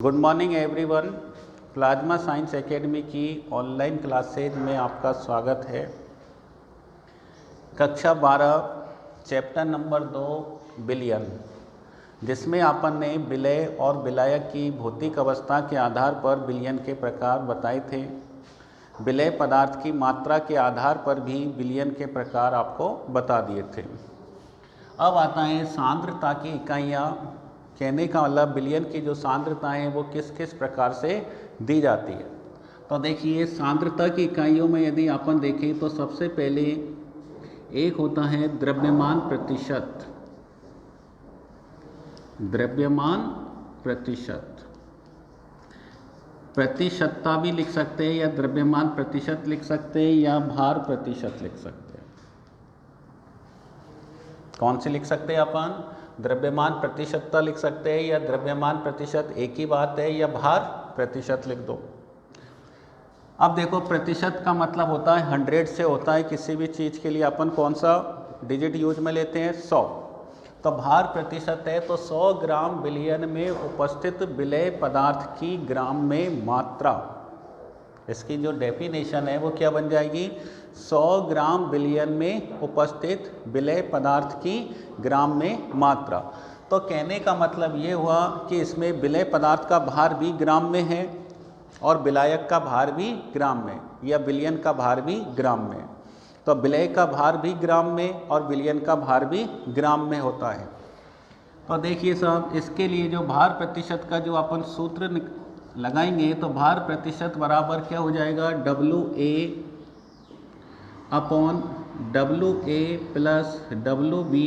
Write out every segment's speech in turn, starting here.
Good morning everyone. Plasma science academy की online classes में आपका स्वागत है। कक्षा 12 चैप्टर नंबर 2 विलयन, जिसमें अपन ने विलय और विलायक की भौतिक अवस्था के आधार पर विलयन के प्रकार बताए थे। विलय पदार्थ की मात्रा के आधार पर भी विलयन के प्रकार आपको बता दिए थे। अब आता है सांद्रता की इकाइयाँ। कहने का मतलब विलयन की जो सांद्रता है वो किस किस प्रकार से दी जाती है। तो देखिए, सांद्रता की इकाइयों में यदि अपन देखें तो सबसे पहले एक होता है द्रव्यमान प्रतिशत। द्रव्यमान प्रतिशत, प्रतिशतता भी लिख सकते हैं, या द्रव्यमान प्रतिशत लिख सकते हैं, या भार प्रतिशत लिख सकते हैं। कौन सी लिख सकते हैं अपन? द्रव्यमान प्रतिशतता लिख सकते हैं, या द्रव्यमान प्रतिशत एक ही बात है, या भार प्रतिशत लिख दो। अब देखो, प्रतिशत का मतलब होता है 100 से होता है। किसी भी चीज़ के लिए अपन कौन सा डिजिट यूज में लेते हैं? 100। तो भार प्रतिशत है तो 100 ग्राम विलयन में उपस्थित विलय पदार्थ की ग्राम में मात्रा। इसकी जो डेफिनेशन है वो क्या बन जाएगी? 100 ग्राम विलयन में उपस्थित विलय पदार्थ की ग्राम में मात्रा। तो कहने का मतलब ये हुआ कि इसमें विलय पदार्थ का भार भी ग्राम में है और विलायक का भार भी ग्राम में, या विलयन का भार भी ग्राम में। तो विलय का भार भी ग्राम में और विलयन का भार भी ग्राम में होता है। तो देखिए साहब, इसके लिए जो भार प्रतिशत का जो अपन सूत्र लगाएंगे तो भार प्रतिशत बराबर क्या हो जाएगा? WA upon WA plus WB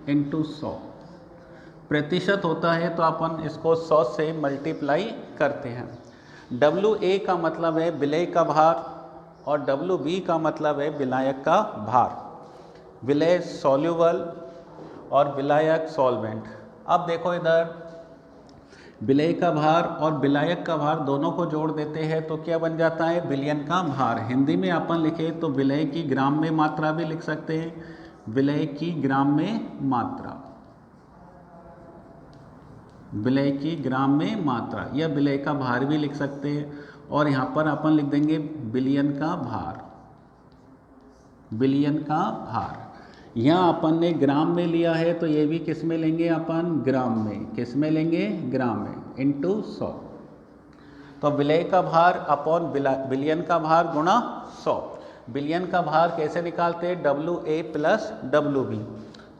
into 100। प्रतिशत होता है तो अपन इसको 100 से मल्टीप्लाई करते हैं। WA का मतलब है विलय का भार और WB का मतलब है विलायक का भार। विलय सॉल्यूबल और विलायक सॉल्वेंट। अब देखो इधर, विलय का भार और विलायक का भार दोनों को जोड़ देते हैं तो क्या बन जाता है? विलयन का भार। हिंदी में अपन लिखे तो विलय की ग्राम में मात्रा भी लिख सकते हैं, विलय की ग्राम में मात्रा, विलय की ग्राम में मात्रा, या विलय का भार भी लिख सकते हैं। और यहाँ पर अपन लिख देंगे विलयन का भार। विलयन का भार यहाँ अपन ने ग्राम में लिया है तो ये भी किस में लेंगे अपन? ग्राम में। किस में लेंगे? ग्राम में, इंटू 100। तो विलय का भार अपॉन विलयन का भार गुणा 100। विलयन का भार कैसे निकालते हैं? WA plus WB।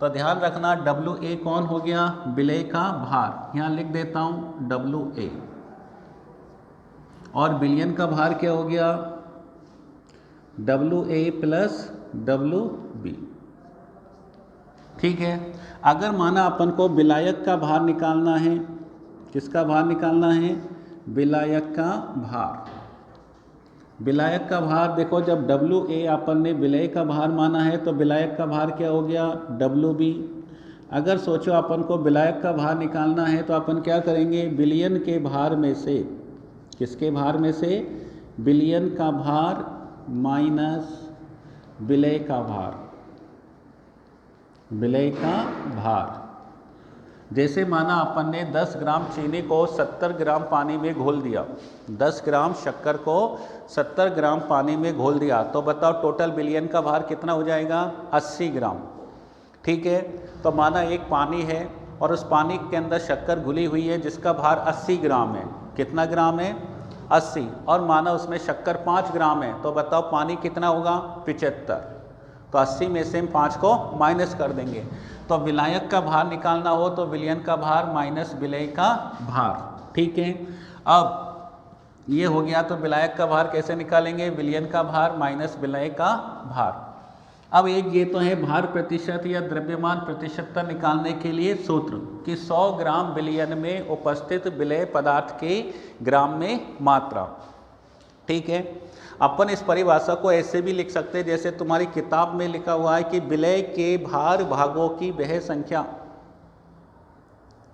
तो ध्यान रखना, WA कौन हो गया? विलय का भार। यहाँ लिख देता हूँ WA। और विलयन का भार क्या हो गया? WA plus WB। ठीक है। अगर माना अपन को विलायक का भार निकालना है, किसका भार निकालना है? विलायक का भार। विलायक का भार देखो, जब WA अपन ने विलय का भार माना है तो विलायक का भार क्या हो गया? WB। अगर सोचो अपन को विलायक का भार निकालना है तो अपन क्या करेंगे? विलयन के भार में से, किसके भार में से? विलयन का भार माइनस विलय का भार। विलय का भार। जैसे माना अपन ने 10 ग्राम चीनी को 70 ग्राम पानी में घोल दिया, 10 ग्राम शक्कर को 70 ग्राम पानी में घोल दिया, तो बताओ टोटल विलयन का भार कितना हो जाएगा? 80 ग्राम। ठीक है। तो माना एक पानी है और उस पानी के अंदर शक्कर घुली हुई है जिसका भार 80 ग्राम है। कितना ग्राम है? 80। और माना उसमें शक्कर 5 ग्राम है, तो बताओ पानी कितना होगा? 75। तो 80 में से हम 5 को माइनस कर देंगे। तो विलायक का भार निकालना हो तो विलयन का भार माइनस विलय का भार। ठीक है। अब ये हो गया, तो विलायक का भार कैसे निकालेंगे? विलयन का भार माइनस विलय का भार। अब एक ये तो है भार प्रतिशत या द्रव्यमान प्रतिशतता निकालने के लिए सूत्र कि 100 ग्राम विलयन में उपस्थित विलय पदार्थ के ग्राम में मात्रा। ठीक है। अपन इस परिभाषा को ऐसे भी लिख सकते हैं जैसे तुम्हारी किताब में लिखा हुआ है कि विलय के भार भागों की वह संख्या।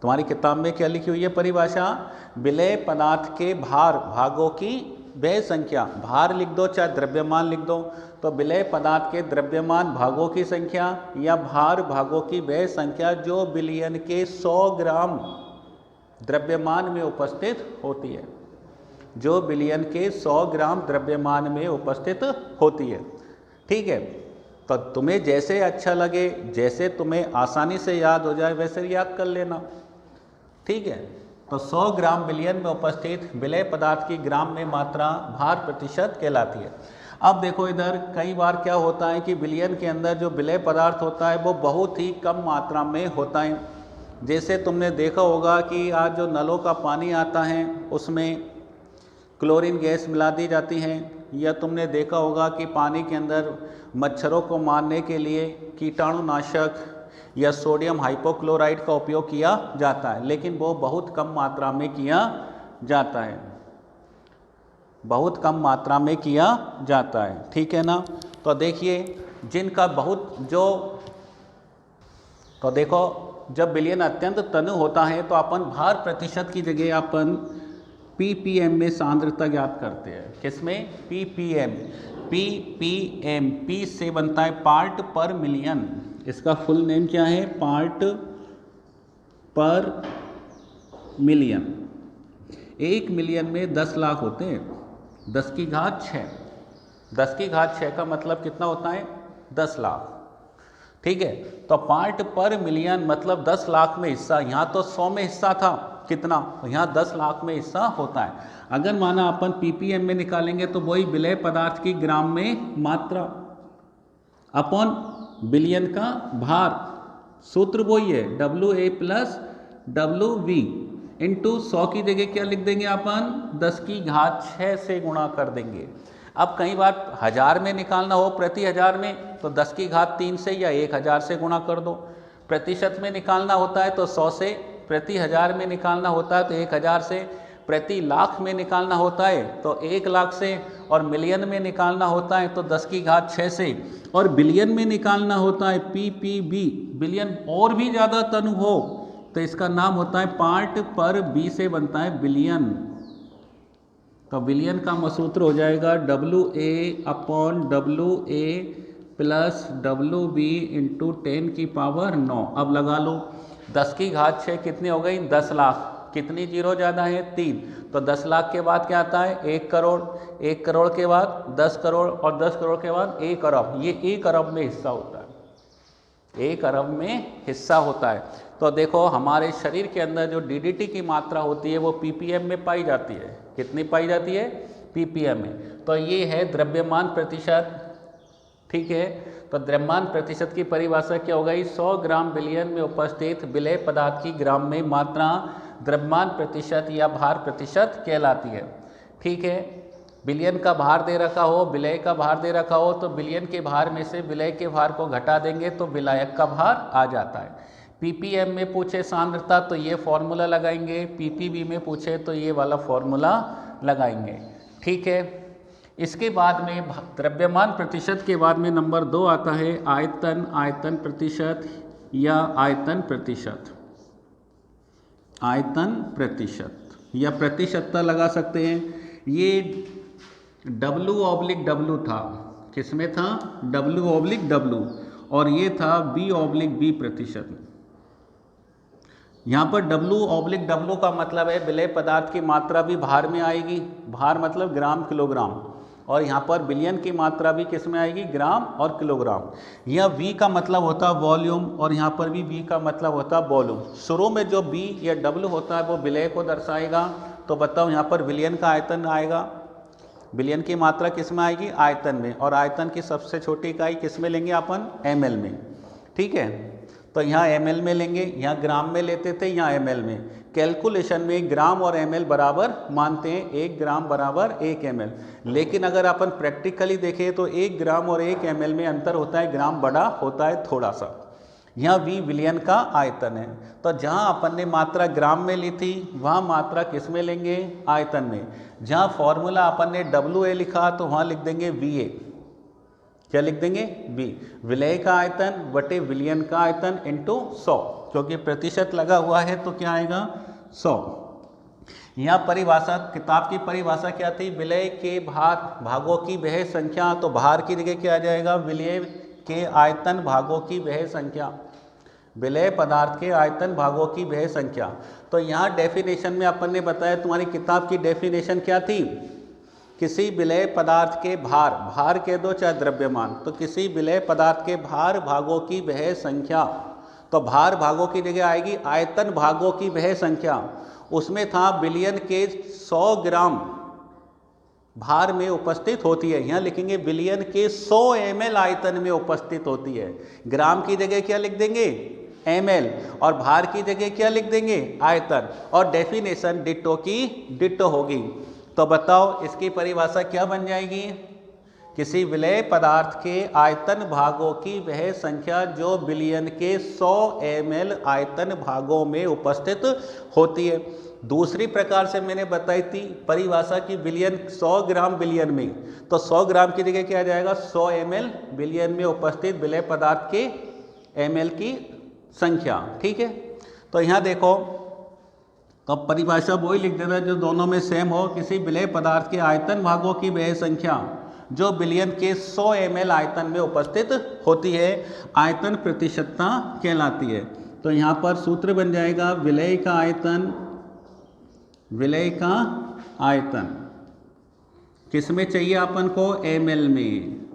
तुम्हारी किताब में क्या लिखी हुई है परिभाषा? विलय पदार्थ के भार भागों की वह संख्या। भार लिख दो चाहे द्रव्यमान लिख दो। तो विलय पदार्थ के द्रव्यमान भागों की संख्या या भार भागों की वह संख्या जो विलयन के 100 ग्राम द्रव्यमान में उपस्थित होती है, जो बिलियन के 100 ग्राम द्रव्यमान में उपस्थित होती है। ठीक है, तो तुम्हें जैसे अच्छा लगे, जैसे तुम्हें आसानी से याद हो जाए वैसे याद कर लेना। ठीक है, तो 100 ग्राम बिलियन में उपस्थित विलय पदार्थ की ग्राम में मात्रा भार प्रतिशत कहलाती है। अब देखो इधर कई बार क्या होता है कि बिलियन के अंदर जो विलय पदार्थ होता है वो बहुत ही कम मात्रा में होता है। जैसे तुमने देखा होगा कि आज जो नलों का पानी आता है उसमें क्लोरीन गैस मिला दी जाती है, या तुमने देखा होगा कि पानी के अंदर मच्छरों को मारने के लिए कीटाणुनाशक या सोडियम हाइपोक्लोराइड का उपयोग किया जाता है, लेकिन वो बहुत कम मात्रा में किया जाता है, बहुत कम मात्रा में किया जाता है। ठीक है ना। तो देखिए जिनका तो देखो जब विलयन अत्यंत तनु होता है तो अपन भार प्रतिशत की जगह अपन ppm में सांद्रता ज्ञात करते हैं। किसमें? ppm। p से बनता है पार्ट पर मिलियन। इसका फुल नेम क्या है? पार्ट पर मिलियन। 1 मिलियन में 10 लाख होते हैं, 10 की घात 6। 10 की घात 6 का मतलब कितना होता है? 10 लाख। ठीक है, तो पार्ट पर मिलियन मतलब 10 लाख में हिस्सा। यहाँ तो 100 में हिस्सा था, कितना? यहाँ 10 लाख में हिस्सा होता है। अगर माना अपन ppm में निकालेंगे तो वही विलय पदार्थ की ग्राम में मात्रा अपॉन बिलियन का भार, सूत्र वही है WA प्लस WV इंटू 100 की जगह क्या लिख देंगे अपन? 10 की घात 6 से गुणा कर देंगे। अब कई बार हजार में निकालना हो प्रति हजार में तो 10 की घात 3 से या 1000 से गुणा कर दो। प्रतिशत में निकालना होता है तो 100 से, प्रति हजार में निकालना होता है तो 1000 से, प्रति लाख में निकालना होता है तो 1 लाख से, और मिलियन में निकालना होता है तो 10 की घात 6 से, और बिलियन में निकालना होता है PPB। बिलियन और भी ज़्यादा तनु हो तो इसका नाम होता है पार्ट पर बी से बनता है बिलियन। तो बिलियन का सूत्र हो जाएगा WA upon WA plus WB into 10 की पावर 9। अब लगा लो 10 की घात 6 कितनी हो गई? 10 लाख। कितनी जीरो ज़्यादा है? 3। तो 10 लाख के बाद क्या आता है? 1 करोड़। 1 करोड़ के बाद 10 करोड़, और 10 करोड़ के बाद 1 अरब। ये 1 अरब में हिस्सा होता है, 1 अरब में हिस्सा होता है। तो देखो हमारे शरीर के अंदर जो DDT की मात्रा होती है वो ppm में पाई जाती है। कितनी पाई जाती है? ppm में। तो ये है द्रव्यमान प्रतिशत। ठीक है, तो द्रव्यमान प्रतिशत की परिभाषा क्या हो गई? 100 ग्राम बिलियन में उपस्थित विलय पदार्थ की ग्राम में मात्रा द्रव्यमान प्रतिशत या भार प्रतिशत कहलाती है। ठीक है, बिलियन का भार दे रखा हो, विलय का भार दे रखा हो तो बिलियन के भार में से विलय के भार को घटा देंगे तो विलायक का भार आ जाता है। ppm में पूछे सांद्रता तो ये फॉर्मूला लगाएंगे, ppb में पूछे तो ये वाला फॉर्मूला लगाएंगे। ठीक है, इसके बाद में द्रव्यमान प्रतिशत के बाद में नंबर 2 आता है आयतन, आयतन प्रतिशत या आयतन प्रतिशत। आयतन प्रतिशत या प्रतिशतता लगा सकते हैं। ये W/W था। किसमें था? W/W, और ये था B/B प्रतिशत। यहाँ पर W/W का मतलब है विलय पदार्थ की मात्रा भी भार में आएगी, भार मतलब ग्राम किलोग्राम, और यहाँ पर बिलियन की मात्रा भी किस में आएगी? ग्राम और किलोग्राम। यह V का मतलब होता है वॉल्यूम, और यहाँ पर भी V का मतलब होता है वॉल्यूम। शुरू में जो B या W होता है वो विलय को दर्शाएगा। तो बताओ यहाँ पर बिलियन का आयतन आएगा, बिलियन की मात्रा किस में आएगी? आयतन में, और आयतन की सबसे छोटी इकाई किस में लेंगे अपन? ml में। ठीक है, तो यहाँ ml में लेंगे, यहाँ ग्राम में लेते थे, यहाँ ml में। कैलकुलेशन में ग्राम और ml बराबर मानते हैं, 1 ग्राम बराबर 1 ml। लेकिन अगर अपन प्रैक्टिकली देखें तो 1 ग्राम और 1 ml में अंतर होता है, ग्राम बड़ा होता है थोड़ा सा। यहाँ V विलयन का आयतन है। तो जहाँ अपन ने मात्रा ग्राम में ली थी वहाँ मात्रा किस में लेंगे? आयतन में। जहाँ फॉर्मूला अपन ने WA लिखा तो वहाँ लिख देंगे VA। क्या लिख देंगे? V। विलय का आयतन बटे विलयन का आयतन इंटू 100, क्योंकि प्रतिशत लगा हुआ है तो क्या आएगा? 100। यहाँ परिभाषा, किताब की परिभाषा क्या थी? विलय के भागों की वह संख्या। तो भार की जगह क्या आ जाएगा? विलय के आयतन भागों की वह संख्या। विलेय पदार्थ के आयतन भागों की वह संख्या। तो यहाँ डेफिनेशन में अपन ने बताया, तुम्हारी किताब की डेफिनेशन क्या थी, किसी विलेय पदार्थ के भार, भार कह दो चाहे द्रव्यमान, तो किसी विलेय पदार्थ के भार भागों की वह संख्या। तो भार भागों की जगह आएगी आयतन भागों की वह संख्या। उसमें था बिलियन के 100 ग्राम भार में उपस्थित होती है, यहाँ लिखेंगे बिलियन के 100 ml आयतन में उपस्थित होती है। ग्राम की जगह क्या लिख देंगे, ml, और भार की जगह क्या लिख देंगे, आयतन, और डेफिनेशन डिट्टो की डिट्टो होगी। तो बताओ इसकी परिभाषा क्या बन जाएगी, किसी विलेय पदार्थ के आयतन भागों की वह संख्या जो बिलियन के 100 ml आयतन भागों में उपस्थित होती है। दूसरी प्रकार से मैंने बताई थी परिभाषा की बिलियन, 100 ग्राम बिलियन में, तो 100 ग्राम की जगह क्या आ जाएगा, 100 ml बिलियन में उपस्थित विलेय पदार्थ के ml की संख्या। ठीक है, तो यहाँ देखो, तो अब परिभाषा वही लिख देना जो दोनों में सेम हो, किसी विलेय पदार्थ के आयतन भागों की वह संख्या जो बिलियन के 100 ml आयतन में उपस्थित होती है, आयतन प्रतिशतता कहलाती है। तो यहाँ पर सूत्र बन जाएगा विलेय का आयतन, विलेय का आयतन किस में चाहिए अपन को, ml में।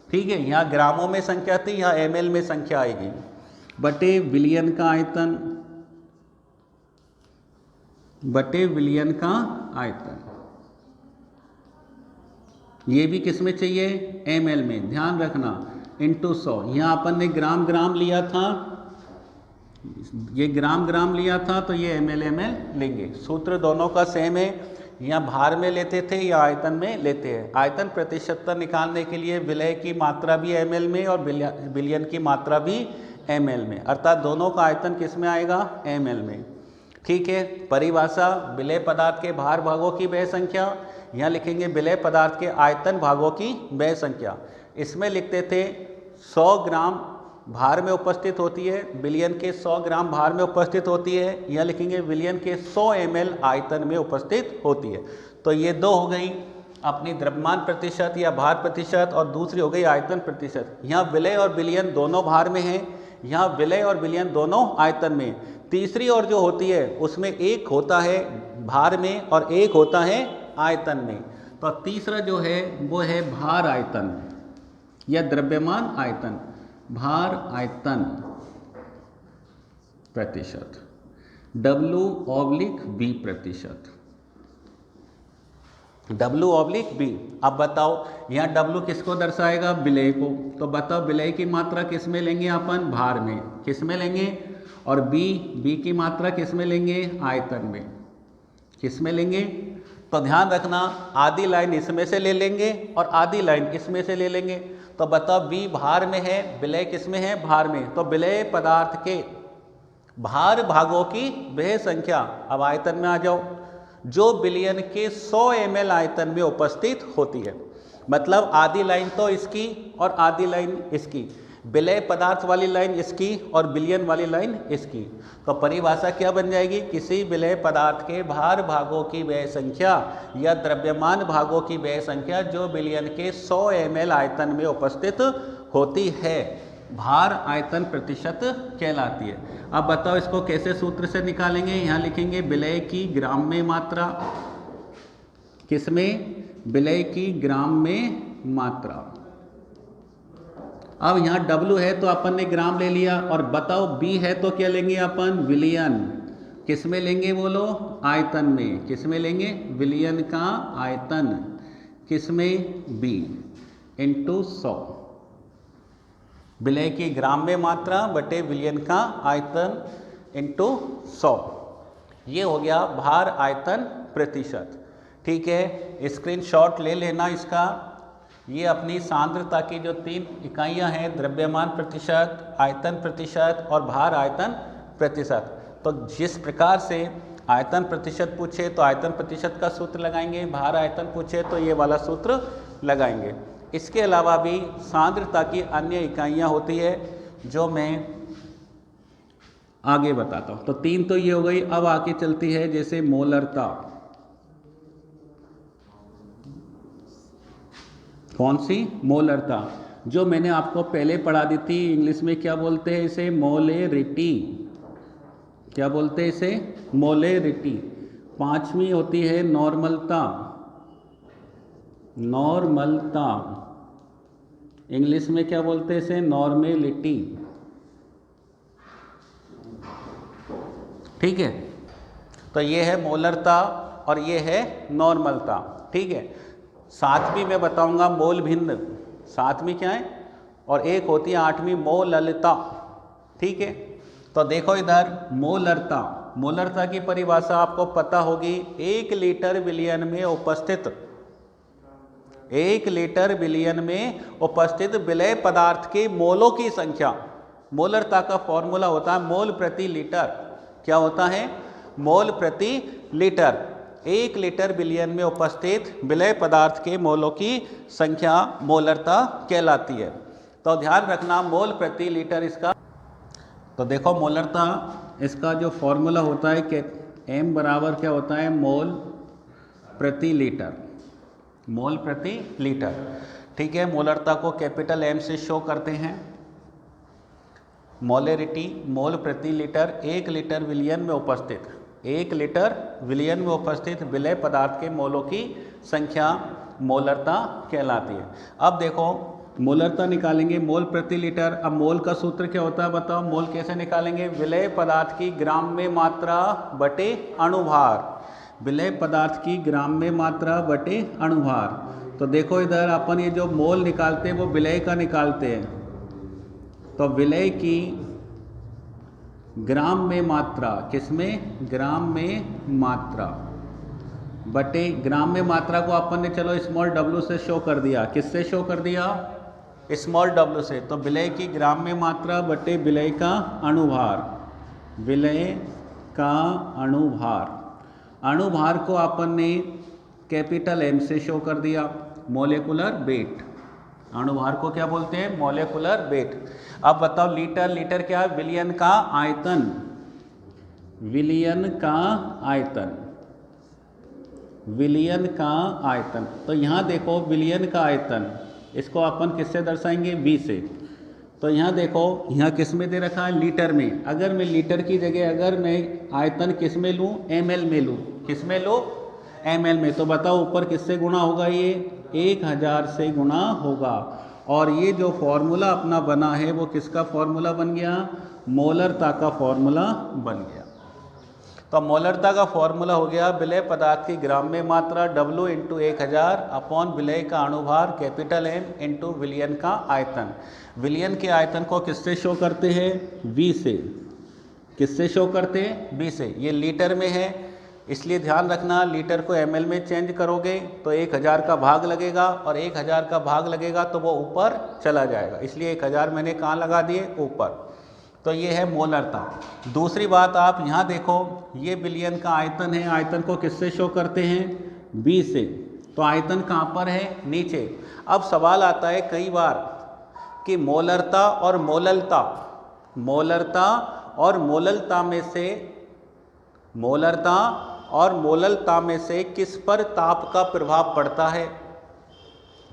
ठीक है, यहाँ ग्रामों में संख्या थी, यहाँ ml में संख्या आएगी, बटे विलियन का आयतन, बटे विलियन का आयतन। ये भी किस में चाहिए, ml में, ध्यान रखना, इंटू 100। यहाँ अपन ने ग्राम ग्राम लिया था, ये ग्राम ग्राम लिया था, तो ये ml ml लेंगे। सूत्र दोनों का सेम है, यहाँ भार में लेते थे या आयतन में लेते हैं। आयतन प्रतिशतता निकालने के लिए विलेय की मात्रा भी ml में और बिलियन की मात्रा भी ml में, अर्थात दोनों का आयतन किस में आएगा, ml में। ठीक है, परिभाषा विलेय पदार्थ के भार भागों की वह संख्या, यहाँ लिखेंगे विलेय पदार्थ के आयतन भागों की वह संख्या। इसमें लिखते थे 100 ग्राम भार में उपस्थित होती है, बिलियन के 100 ग्राम भार में उपस्थित होती है, यहाँ लिखेंगे बिलियन के 100 ml आयतन में उपस्थित होती है। तो ये दो हो गई अपनी द्रव्यमान प्रतिशत या भार प्रतिशत, और दूसरी हो गई आयतन प्रतिशत। यहाँ विलेय और बिलियन दोनों भार में हैं, यहाँ विलेय और बिलियन दोनों आयतन में। तीसरी और जो होती है उसमें एक होता है भार में और एक होता है आयतन में। तो तीसरा जो है वो है भार आयतन या द्रव्यमान आयतन, भार आयतन प्रतिशत, W/B प्रतिशत, W/B। अब बताओ यहाँ W किसको दर्शाएगा, विलेय को। तो बताओ विलेय की मात्रा किस में लेंगे अपन, भार में, किस में लेंगे, और B की मात्रा किस में लेंगे, आयतन में, किस में लेंगे। तो ध्यान रखना आधी लाइन इसमें से ले लेंगे और आधी लाइन इसमें से ले लेंगे। तो बताओ B भार में है, विलेय किस में है, भार में, तो विलेय पदार्थ के भार भागों की वह संख्या, अब आयतन में आ जाओ, जो बिलियन के 100 ml आयतन में उपस्थित होती है। मतलब आधी लाइन तो इसकी और आधी लाइन इसकी, विलेय पदार्थ वाली लाइन इसकी और बिलियन वाली लाइन इसकी। तो परिभाषा क्या बन जाएगी, किसी विलेय पदार्थ के भार भागों की वह संख्या या द्रव्यमान भागों की वह संख्या जो बिलियन के 100 ml आयतन में उपस्थित होती है, भार आयतन प्रतिशत कहलाती है। अब बताओ इसको कैसे सूत्र से निकालेंगे। यहाँ लिखेंगे विलेय की ग्राम में मात्रा, किसमें, विलेय की ग्राम में मात्रा। अब यहाँ W है तो अपन ने ग्राम ले लिया, और बताओ B है तो क्या लेंगे अपन, विलियन, किस में लेंगे बोलो, आयतन में, किस में लेंगे, विलियन का आयतन, किस में, B इंटू 100, विलेय की ग्राम में मात्रा बटे विलियन का आयतन इंटू 100। ये हो गया भार आयतन प्रतिशत। ठीक है, स्क्रीनशॉट ले लेना इसका। ये अपनी सांद्रता की जो 3 इकाइयां हैं, द्रव्यमान प्रतिशत, आयतन प्रतिशत और भार आयतन प्रतिशत। तो जिस प्रकार से आयतन प्रतिशत पूछे तो आयतन प्रतिशत का सूत्र लगाएंगे, भार आयतन पूछे तो ये वाला सूत्र लगाएंगे। इसके अलावा भी सांद्रता की अन्य इकाइयां होती है जो मैं आगे बताता हूँ। तो 3 तो ये हो गई। अब आगे चलती है जैसे मोलरता। कौन सी, मोलरता। जो मैंने आपको पहले पढ़ा दी थी, इंग्लिश में क्या बोलते हैं इसे, मोलेरिटी। क्या बोलते हैं इसे, मोलेरिटी। पांचवी होती है नॉर्मलता। नॉर्मलता, इंग्लिश में क्या बोलते हैं इसे, नॉर्मेलिटी। ठीक है, तो ये है मोलरता और ये है नॉर्मलता। ठीक है, सातवीं में बताऊंगा मोल भिन्न। सातवीं क्या है, और एक होती है आठवीं मोललता। ठीक है, तो देखो इधर मोलरता। मोलरता की परिभाषा आपको पता होगी, 1 लीटर विलियन में उपस्थित, 1 लीटर विलियन में उपस्थित विलय पदार्थ के मोलों की संख्या। मोलरता का फॉर्मूला होता है मोल प्रति लीटर। क्या होता है, मोल प्रति लीटर। 1 लीटर विलियन में उपस्थित विलय पदार्थ के मोलों की संख्या मोलरता कहलाती है। तो ध्यान रखना मोल प्रति लीटर इसका। तो देखो मोलरता, इसका जो फॉर्मूला होता है कि m बराबर क्या होता है, मोल प्रति लीटर। मोल प्रति लीटर। ठीक है, मोलरता को कैपिटल M से शो करते हैं। मोलेरिटी, मोल प्रति लीटर, 1 लीटर विलियन में उपस्थित, 1 लीटर विलियन में उपस्थित विलय पदार्थ के मोलों की संख्या मोलरता कहलाती है। अब देखो मोलरता निकालेंगे, मोल प्रति लीटर। अब मोल का सूत्र क्या होता है बताओ, मोल कैसे निकालेंगे, विलय पदार्थ की ग्राम में मात्रा बटे अणुभार। विलय पदार्थ की ग्राम में मात्रा बटे अणुभार। तो देखो इधर अपन ये जो मोल निकालते हैं वो विलय का निकालते हैं, तो विलय की ग्राम में मात्रा, किसमें, ग्राम में मात्रा बटे, ग्राम में मात्रा को अपन ने चलो स्मॉल w से शो कर दिया। किससे शो कर दिया, स्मॉल w से। तो विलय की ग्राम में मात्रा बटे विलय का अणुभार, विलय का अणुभार। अणुभार को अपन ने कैपिटल M से शो कर दिया, मोलेकुलर वेट। अणुभार को क्या बोलते हैं, मोलेकुलर वेट। अब बताओ लीटर, लीटर क्या है, विलियन का आयतन, विलियन का आयतन, विलियन का आयतन। तो यहाँ देखो विलियन का आयतन, इसको अपन किससे दर्शाएंगे, V से। तो यहाँ देखो, यहाँ किस में दे रखा है, लीटर में। अगर मैं लीटर की जगह अगर मैं आयतन किस में लूँ, ml में लूँ, किस में लो, ml में, तो बताओ ऊपर किससे गुणा होगा, ये 1000 से गुणा होगा। और ये जो फॉर्मूला अपना बना है वो किसका फॉर्मूला बन गया, मोलरता का फॉर्मूला बन गया। तो मोलरता का फॉर्मूला हो गया विलय पदार्थ की ग्राम में मात्रा W इंटू 1000 अपॉन विलय का अणुभार कैपिटल M इंटू विलियन का आयतन। विलियन के आयतन को किससे शो करते हैं, V से। किससे शो करते हैं, V से। ये लीटर में है, इसलिए ध्यान रखना लीटर को ml में चेंज करोगे तो 1000 का भाग लगेगा, और 1000 का भाग लगेगा तो वो ऊपर चला जाएगा, इसलिए 1000 मैंने कहाँ लगा दिए, ऊपर। तो ये है मोलरता। दूसरी बात आप यहाँ देखो, ये विलियन का आयतन है, आयतन को किससे शो करते हैं, B से। तो आयतन कहाँ पर है, नीचे। अब सवाल आता है कई बार कि मोलरता और मोललता, मोलरता और मोललता में से, मोलरता और मोललता में से किस पर ताप का प्रभाव पड़ता है।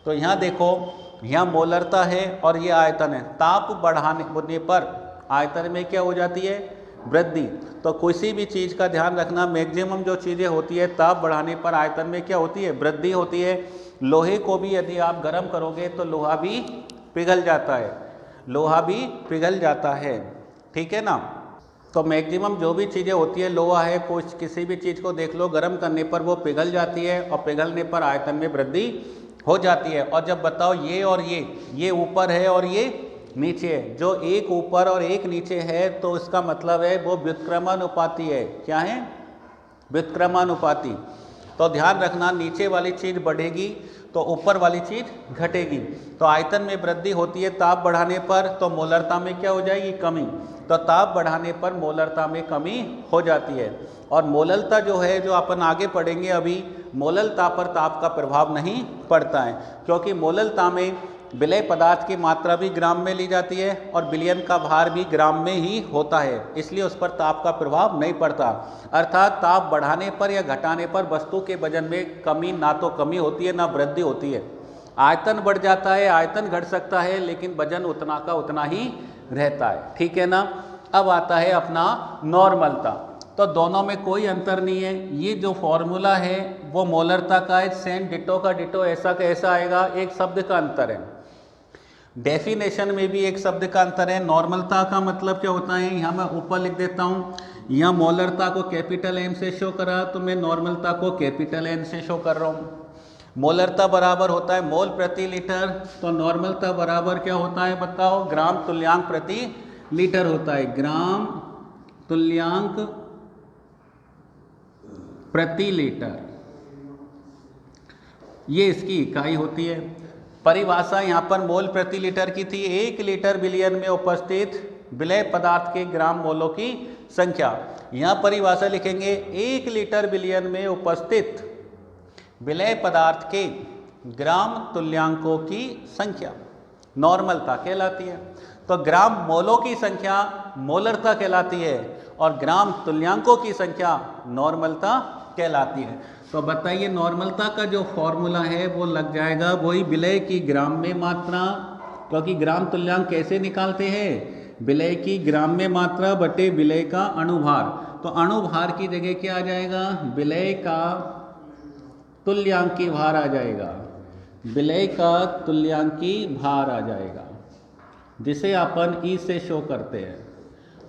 तो यहाँ देखो, यहाँ मोलरता है और ये आयतन है, ताप बढ़ाने पर आयतन में क्या हो जाती है, वृद्धि। तो किसी भी चीज़ का ध्यान रखना, मैक्सिमम जो चीज़ें होती है ताप बढ़ाने पर आयतन में क्या होती है, वृद्धि होती है। लोहे को भी यदि आप गर्म करोगे तो लोहा भी पिघल जाता है, लोहा भी पिघल जाता है, ठीक है ना। तो मैक्सिमम जो भी चीज़ें होती है, लोहा है, कुछ किसी भी चीज़ को देख लो, गर्म करने पर वो पिघल जाती है और पिघलने पर आयतन में वृद्धि हो जाती है। और जब बताओ ये और ये ऊपर है और ये नीचे है, जो एक ऊपर और एक नीचे है तो इसका मतलब है वो व्युत्क्रमानुपाती है। क्या है, व्युत्क्रमानुपाती। तो ध्यान रखना, नीचे वाली चीज़ बढ़ेगी तो ऊपर वाली चीज़ घटेगी। तो आयतन में वृद्धि होती है ताप बढ़ाने पर, तो मोलरता में क्या हो जाएगी, कमी। तो ताप बढ़ाने पर मोलरता में कमी हो जाती है। और मोललता जो है, जो अपन आगे पढ़ेंगे अभी, मोललता पर ताप का प्रभाव नहीं पड़ता है, क्योंकि मोललता में विलय पदार्थ की मात्रा भी ग्राम में ली जाती है और विलयन का भार भी ग्राम में ही होता है, इसलिए उस पर ताप का प्रभाव नहीं पड़ता। अर्थात ताप बढ़ाने पर या घटाने पर वस्तु के वजन में कमी, ना तो कमी होती है ना वृद्धि होती है। आयतन बढ़ जाता है, आयतन घट सकता है, लेकिन वजन उतना का उतना ही रहता है, ठीक है ना। अब आता है अपना नॉर्मलता, तो दोनों में कोई अंतर नहीं है। ये जो फॉर्मूला है वो मोलरता का है, सेम डिटो का डिटो ऐसा कैसा आएगा, एक शब्द का अंतर है, डेफिनेशन में भी एक शब्द का अंतर है। नॉर्मलता का मतलब क्या होता है, यहाँ मैं ऊपर लिख देता हूँ, यहाँ मोलरता को कैपिटल एम से शो करा तो मैं नॉर्मलता को कैपिटल एन से शो कर रहा हूँ। मोलरता बराबर होता है मोल प्रति लीटर, तो नॉर्मलता बराबर क्या होता है बताओ, ग्राम तुल्यांक प्रति लीटर होता है, ग्राम तुल्यांक प्रति लीटर, ये इसकी इकाई होती है। परिभाषा यहाँ पर मोल प्रति लीटर की थी, 1 लीटर बिलियन में उपस्थित विलय पदार्थ के ग्राम मोलों की संख्या। यहाँ परिभाषा लिखेंगे 1 लीटर बिलियन में उपस्थित विलय पदार्थ के ग्राम तुल्यांकों की संख्या नॉर्मलता कहलाती है। तो ग्राम मोलों की संख्या मोलरता कहलाती है और ग्राम तुल्यांकों की संख्या नॉर्मलता कहलाती है। तो बताइए नॉर्मलता का जो फॉर्मूला है वो लग जाएगा वही विलय की ग्राम में मात्रा, क्योंकि ग्राम तुल्यांक कैसे निकालते हैं, विलय की ग्राम में मात्रा बटे विलय का अणुभार। तो अणुभार की जगह क्या आ जाएगा, विलय का तुल्यांकी भार आ जाएगा, विलय का तुल्यांकी भार आ जाएगा, जिसे अपन ई से शो करते हैं,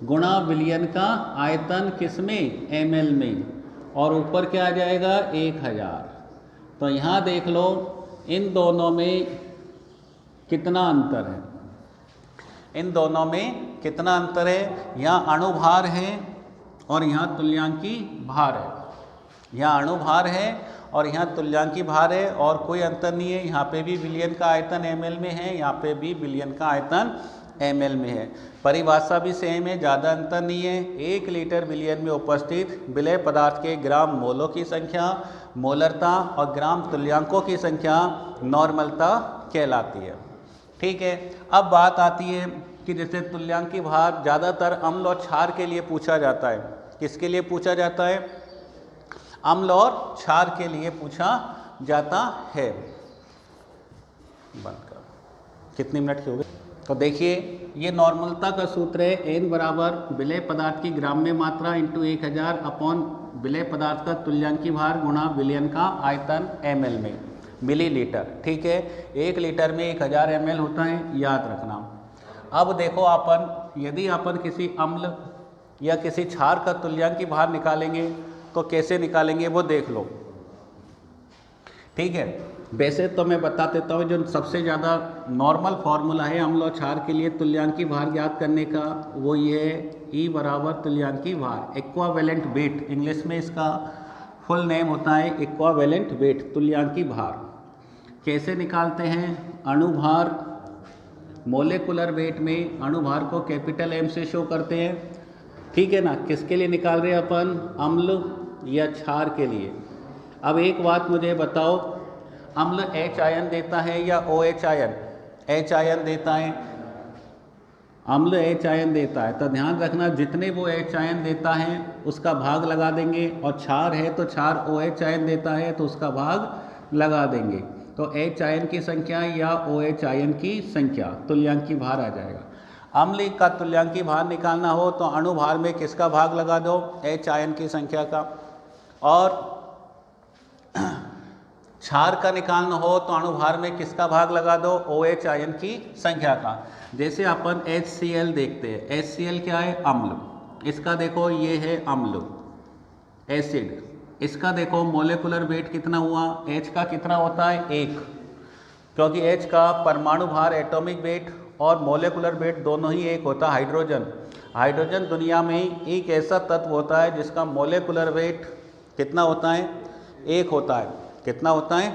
गुणा विलयन का आयतन किसमें, ml में, और ऊपर क्या आ जाएगा 1000। तो यहाँ देख लो इन दोनों में कितना अंतर है, इन दोनों में कितना अंतर है, यहाँ अणुभार है और यहाँ तुल्यांकी भार है, यहाँ अणुभार है और यहाँ तुल्यांकी भार है, और कोई अंतर नहीं है। यहाँ पे भी विलयन का आयतन ml में है, यहाँ पे भी विलयन का आयतन ml में है। परिभाषा भी सेम है, ज़्यादा अंतर नहीं है। 1 लीटर बिलियन में उपस्थित विलय पदार्थ के ग्राम मोलों की संख्या मोलरता और ग्राम तुल्यांकों की संख्या नॉर्मलता कहलाती है, ठीक है। अब बात आती है कि जैसे तुल्यांकी भार ज़्यादातर अम्ल और क्षार के लिए पूछा जाता है, किसके लिए पूछा जाता है, अम्ल और क्षार के लिए पूछा जाता है। बंद कर, कितने मिनट के हो गए। तो देखिए ये नॉर्मलता का सूत्र है, n बराबर विलय पदार्थ की ग्राम में मात्रा इंटू 1000 अपॉन विलय पदार्थ का तुल्यांकी भार गुणा विलयन का आयतन ml में, मिलीलीटर, ठीक है। 1 लीटर में 1000 ml होता है, याद रखना। अब देखो अपन यदि अपन किसी अम्ल या किसी क्षार का तुल्यांकी भार निकालेंगे तो कैसे निकालेंगे वो देख लो, ठीक है। वैसे तो मैं बता देता हूँ जो सबसे ज़्यादा नॉर्मल फार्मूला है अम्ल और क्षार के लिए तुल्यांकी भार ज्ञात करने का, वो ये है E बराबर तुल्यांकी भार, इक्वावेलेंट वेट, इंग्लिश में इसका फुल नेम होता है इक्वावेलेंट वेट, तुल्यांकी भार। कैसे निकालते हैं, अणुभार मोलेकुलर वेट में अणुभार को कैपिटल M से शो करते हैं, ठीक है ना। किसके लिए निकाल रहे हैं अपन, अम्ल या क्षार के लिए। अब एक बात मुझे बताओ, अम्ल H आयन देता है या OH आयन, H आयन देता है, अम्ल H आयन देता है। तो ध्यान रखना जितने वो H आयन देता है उसका भाग लगा देंगे, और क्षार है तो क्षार OH आयन देता है तो उसका भाग लगा देंगे। तो H आयन की संख्या या OH आयन की संख्या तुल्यांकी भार आ जाएगा। अम्ल का तुल्यांकी भार निकालना हो तो अणुभार में किसका भाग लगा दो, H आयन की संख्या का, और क्षार का निकालना हो तो अणुभार में किसका भाग लगा दो, OH आयन की संख्या का। जैसे अपन HCl देखते हैं, HCl क्या है, अम्ल, इसका देखो ये है अम्ल एसिड, इसका देखो मोलेकुलर वेट कितना हुआ, H का कितना होता है 1, क्योंकि H का परमाणु भार एटॉमिक वेट और मोलेकुलर वेट दोनों ही एक होता है। हाइड्रोजन, हाइड्रोजन दुनिया में एक ऐसा तत्व होता है जिसका मोलेकुलर वेट कितना होता है, 1 होता है। कितना होता है,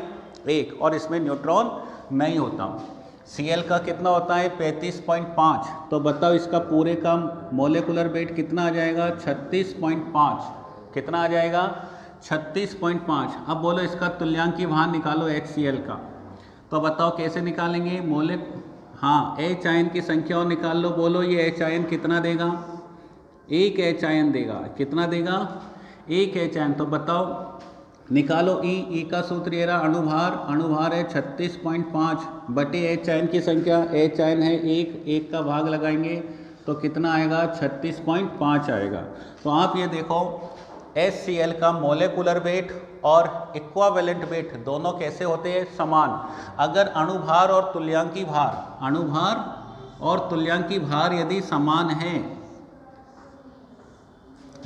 1, और इसमें न्यूट्रॉन नहीं होता। Cl का कितना होता है 35.5, तो बताओ इसका पूरे का मोलेकुलर वेट कितना आ जाएगा 36.5, कितना आ जाएगा 36.5। अब बोलो इसका तुल्यांकी भार निकालो HCl का, तो बताओ कैसे निकालेंगे, हाँ H आयन की संख्या और निकाल लो। बोलो ये H आयन कितना देगा, 1 H आयन देगा, कितना देगा 1 H आयन। तो बताओ निकालो ई का सूत्र ये रहा, अणुभार है 36.5 बटे एच आयन की संख्या, एच आयन है 1 का भाग लगाएंगे तो कितना आएगा 36.5 आएगा। तो आप ये देखो HCl का मोलेकुलर वेट और इक्वावेलेंट वेट दोनों कैसे होते हैं, समान। अगर अणुभार और तुल्यांकी भार यदि समान है,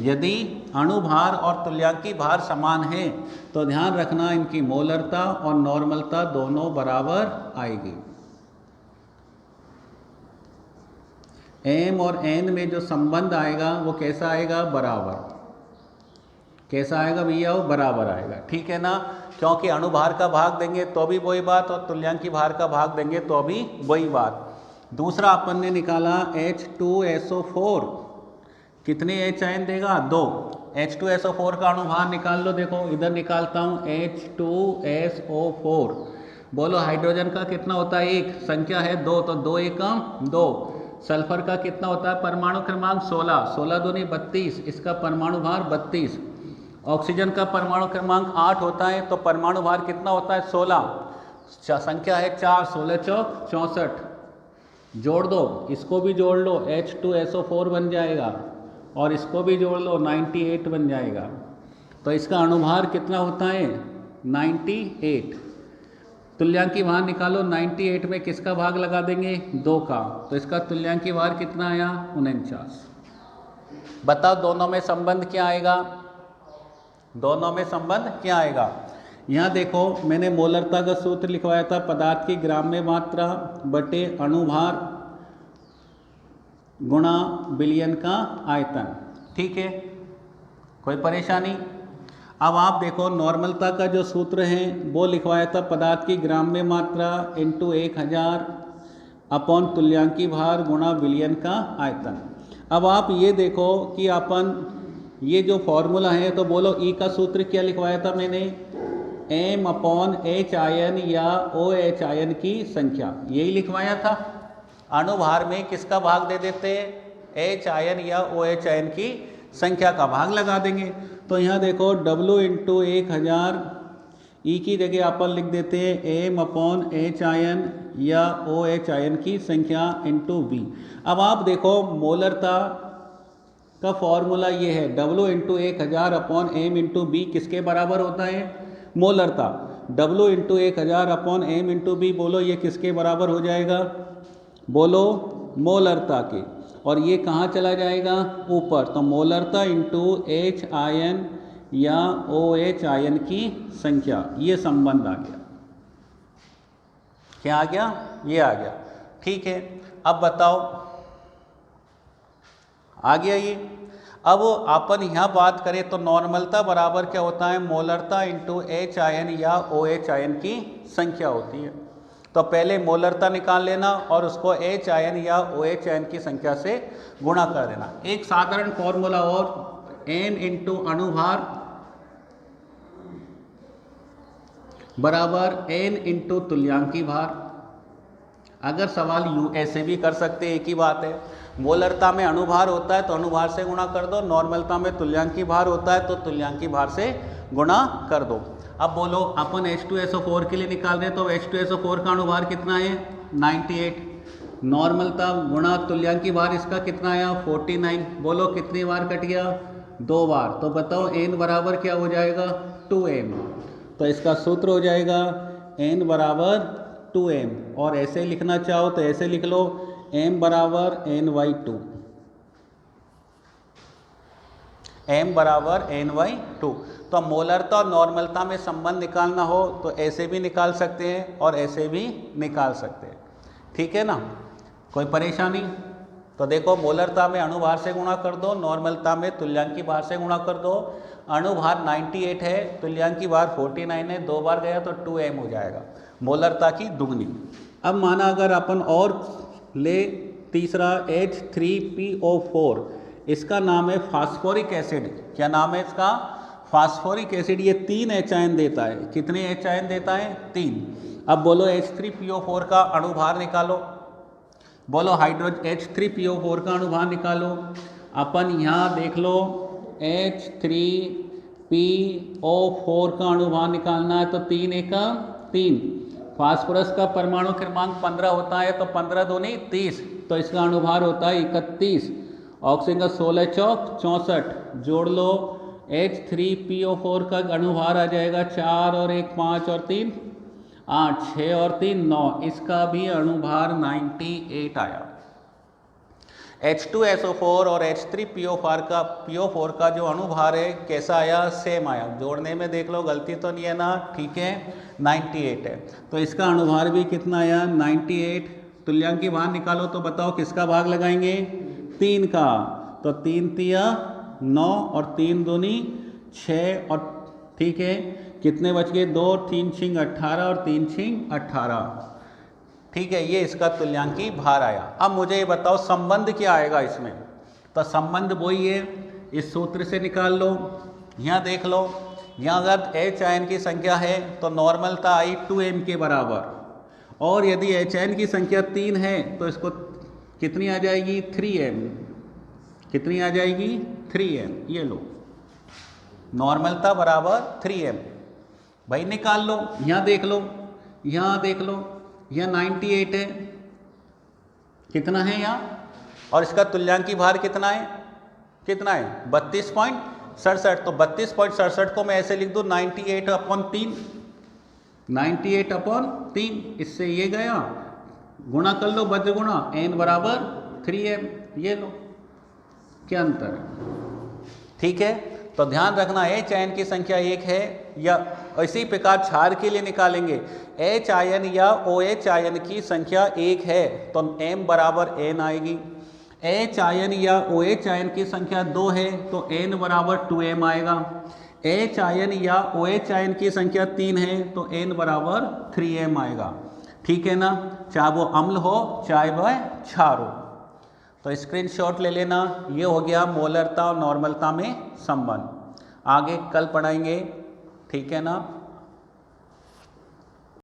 यदि अणुभार और तुल्यांकी भार समान है तो ध्यान रखना इनकी मोलरता और नॉर्मलता दोनों बराबर आएगी। M और N में जो संबंध आएगा वो कैसा आएगा, बराबर। कैसा आएगा भैया, वो बराबर आएगा, ठीक है ना। क्योंकि अणुभार का भाग देंगे तो भी वही बात और तुल्यांकी भार का भाग देंगे तो भी वही बात। दूसरा अपन ने निकाला H2SO4, कितने एच आयन देगा, 2। H2SO4 का अणुभार निकाल लो, देखो इधर निकालता हूँ H2SO4। बोलो हाइड्रोजन का कितना होता है, 1, संख्या है 2 तो 2 एकम 2। सल्फर का कितना होता है, परमाणु क्रमांक 16, 16 दूनी 32, इसका परमाणु भार 32। ऑक्सीजन का परमाणु क्रमांक 8 होता है तो परमाणु भार कितना होता है, 16, संख्या है 4, 16 चौक 64। जोड़ दो, इसको भी जोड़ लो, H2SO4 बन जाएगा और इसको भी जोड़ लो, 98 बन जाएगा। तो इसका अणुभार कितना होता है, 98। तुल्यांकी भार निकालो, 98 में किसका भाग लगा देंगे, 2 का, तो इसका तुल्यांकी भार कितना आया, 49। बताओ दोनों में संबंध क्या आएगा, दोनों में संबंध क्या आएगा। यहाँ देखो मैंने मोलरता का सूत्र लिखवाया था, पदार्थ की ग्राम में मात्रा बटे अणुभार गुणा बिलियन का आयतन, ठीक है, कोई परेशानी। अब आप देखो नॉर्मलता का जो सूत्र है वो लिखवाया था, पदार्थ की ग्राम में मात्रा इंटू 1000 अपॉन तुल्यांकी भार गुणा बिलियन का आयतन। अब आप ये देखो कि अपन ये जो फॉर्मूला है, तो बोलो ई का सूत्र क्या लिखवाया था मैंने, M अपॉन H आयन या OH आयन की संख्या, यही लिखवाया था। अणुभार में किसका भाग दे देते हैं, H आयन या OH आयन की संख्या का भाग लगा देंगे। तो यहाँ देखो W इंटू 1000, ई की जगह अपन लिख देते हैं M अपॉन H आयन या OH आयन की संख्या इंटू V। अब आप देखो मोलरता का फॉर्मूला ये है, W into 1000 upon M into B किसके बराबर होता है, मोलरता। W into 1000 upon M into B, बोलो ये किसके बराबर हो जाएगा, बोलो मोलरता के, और ये कहाँ चला जाएगा, ऊपर। तो मोलरता इंटू H आयन या OH आयन की संख्या, ये संबंध आ गया। क्या आ गया, ये आ गया, ठीक है। अब बताओ आ गया ये। अब अपन यहाँ बात करें तो नॉर्मलता बराबर क्या होता है, मोलरता इंटू H आयन या OH आयन की संख्या होती है। तो पहले मोलरता निकाल लेना और उसको H आयन या OH आयन की संख्या से गुणा कर देना। एक साधारण फॉर्मूला और, N इंटू अणुभार बराबर N इंटू तुल्यांकी भार। अगर सवाल ऐसे भी कर सकते, एक ही बात है, मोलरता में अणुभार होता है तो अणुभार से गुणा कर दो, नॉर्मलता में तुल्यांकी भार होता है तो तुल्यांकी भार से गुणा कर दो। अब बोलो अपन H2SO4 के लिए निकाल रहे हैं, तो H2SO4 का अणुभार कितना है, 98। नॉर्मलता गुणा तुल्यांकी भार इसका कितना आया, 49। बोलो कितनी बार कट गया, 2 बार। तो बताओ N बराबर क्या हो जाएगा, 2M। तो इसका सूत्र हो जाएगा N बराबर 2M, और ऐसे लिखना चाहो तो ऐसे लिख लो, M बराबर N/2, M बराबर N/2। तो मोलरता और नॉर्मलता में संबंध निकालना हो तो ऐसे भी निकाल सकते हैं और ऐसे भी निकाल सकते हैं, ठीक है ना, कोई परेशानी। तो देखो मोलरता में अणुभार से गुणा कर दो, नॉर्मलता में तुल्यांकी भार से गुणा कर दो। अणुभार 98 है, तुल्यांकी भार 49 है, 2 बार गया तो 2M हो जाएगा, मोलरता की दुगनी। अब माना अगर अपन और ले तीसरा H3PO4, इसका नाम है फास्फोरिक एसिड। क्या नाम है इसका, फास्फोरिक एसिड। ये 3 H आयन देता है, कितने H आयन देता है, 3। अब बोलो H3PO4 का अणुभार निकालो, बोलो H3PO4 का अणुभार निकालो। अपन यहाँ देख लो H3 PO4 का अणुभार निकालना है तो 3 एकम 3। फास्फोरस का परमाणु क्रमांक 15 होता है तो 15 दूनी 30, तो इसका अणुभार होता है 31। ऑक्सीजन का 16 चौक 64, जोड़ लो H3PO4 का अणुभार आ जाएगा 4 और 1 5 और 3 8, 6 और 3 9, इसका भी अणुभार 98 आया। H2SO4 और H3PO4 का जो अणुभार है कैसा आया, सेम आया। जोड़ने में देख लो गलती तो नहीं है ना, ठीक है, 98 है। तो इसका अणुभार भी कितना आया, 98। तुल्यांकी भार निकालो तो बताओ किसका भाग लगाएंगे, 3 का। तो 3 तिया 9 और 3 दूनी 6 और ठीक है, कितने बच गए, 2 3 छिंग 18 और 3 छिंग 18, ठीक है, ये इसका तुल्यांकी भार आया। अब मुझे ये बताओ संबंध क्या आएगा इसमें, तो संबंध वही है, इस सूत्र से निकाल लो। यहाँ देख लो, यहाँ अगर H आयन की संख्या है तो नॉर्मलता आई 2m के बराबर, और यदि H आयन की संख्या 3 है तो इसको कितनी आ जाएगी, 3m। कितनी आ जाएगी, 3m। ये लो, नॉर्मलता बराबर 3m। भाई निकाल लो, यहाँ देख लो, यहाँ देख लो, यह 98 है, कितना है यहाँ, और इसका तुल्यांकी भार कितना है, कितना है 32.67। तो 32.67 को मैं ऐसे लिख दूँ 98/3, 98/3, इससे ये गया, गुणा कर लो, वज्र गुणा n बराबर 3m। ये लो, क्या अंतर है, ठीक है। तो ध्यान रखना H आयन की संख्या 1 है, या इसी प्रकार क्षार के लिए निकालेंगे, H आयन या OH आयन की संख्या 1 है तो m बराबर n आएगी। H आयन या OH आयन की संख्या 2 है तो n बराबर 2m आएगा। H आयन या OH आयन की संख्या 3 है तो n बराबर 3m आएगा, ठीक है ना, चाहे वो अम्ल हो चाहे वह क्षार हो। तो स्क्रीनशॉट ले लेना, ये हो गया मोलरता और नॉर्मलता में संबंध। आगे कल पढ़ाएंगे, ठीक है ना।